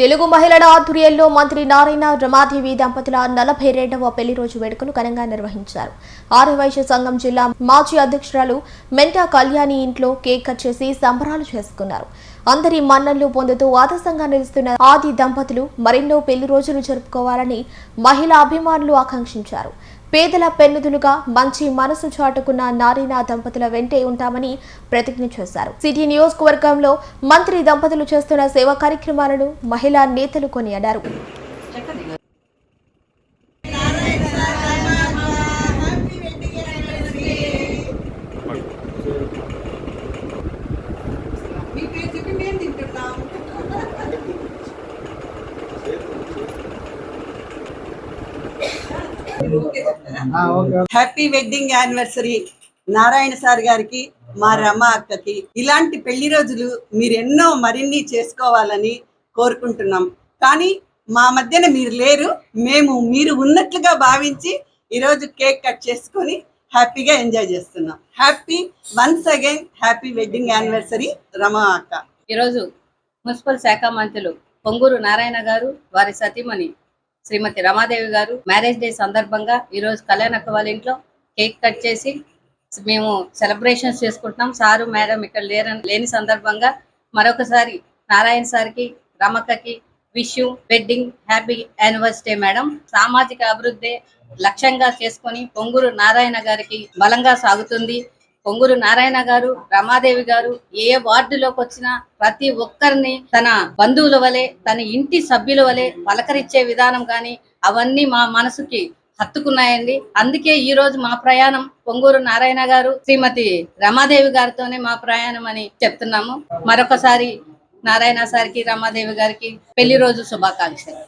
తెలుగు మహిళల ఆధ్వర్యంలో మంత్రి నారాయణ రమాదేవి దంపతుల 42వ పెళ్లి రోజు వేడుకలు ఘనంగా నిర్వహించారు. ఆర్యవైశ్య సంఘం జిల్లా మాజీ అధ్యక్షురాలు మెంటా కళ్యాణి ఇంట్లో కేక్ కట్ చేసి సంబరాలు చేసుకున్నారు. అందరి మన్ననలు పొందుతూ ఆదర్శంగా నిలుస్తున్న ఆది దంపతులు మరెన్నో పెళ్లి రోజులు జరుపుకోవాలని మహిళా అభిమానులు ఆకాంక్షించారు. పేదల పెన్నుదులుగా మంచి మనసు చాటుకున్న నారాయణ దంపతుల వెంటే ఉంటామని ప్రతిజ్ఞ చేశారు. సిటీ నియోజకవర్గంలో మంత్రి దంపతులు చేస్తున్న సేవా కార్యక్రమాలను మహిళా నేతలు కొనియాడారు. Happy wedding anniversary Narayana sir గారికి, మా రమ అక్కకి. ఇలాంటి పెళ్లి రోజులు మీరు ఎన్నో మరిన్ని చేసుకోవాలని కోరుకుంటున్నాం. కానీ మా మధ్యన మీరు లేరు, మేము మీరు ఉన్నట్లుగా భావించి ఈరోజు కేక్ కట్ చేసుకొని హ్యాపీగా ఎంజాయ్ చేస్తున్నాం. Happy once again happy wedding anniversary Rama అక్క. ఈరోజు మున్సిపల్ శాఖ మంత్రులు పొంగూరు నారాయణ గారు, వారి సతీమణి శ్రీమతి రమాదేవి గారు మ్యారేజ్ డే సందర్భంగా ఈరోజు కళ్యాణక్క వాళ్ళ ఇంట్లో కేక్ కట్ చేసి మేము సెలబ్రేషన్స్ చేసుకుంటున్నాం. సారు మేడం ఇక్కడ లేని సందర్భంగా మరొకసారి నారాయణ సార్కి, రమక్కకి wish you wedding happy anniversary madam. సామాజిక అభివృద్ధి లక్ష్యంగా చేసుకొని పొంగూరు నారాయణ గారికి బలంగా సాగుతుంది. పొంగూరు నారాయణ గారు, రమాదేవి గారు ఏ వార్డులోకి వచ్చినా ప్రతి ఒక్కరిని తన బంధువుల వలె, తన ఇంటి సభ్యుల వలె పలకరించే విధానం కానీ అవన్నీ మా మనసుకి హత్తుకున్నాయండి. అందుకే ఈ రోజు మా ప్రయాణం పొంగూరు నారాయణ గారు, శ్రీమతి రమాదేవి గారితోనే మా ప్రయాణం అని చెప్తున్నాము. మరొకసారి నారాయణ సార్కి, రమాదేవి గారికి పెళ్లి రోజు శుభాకాంక్షలు.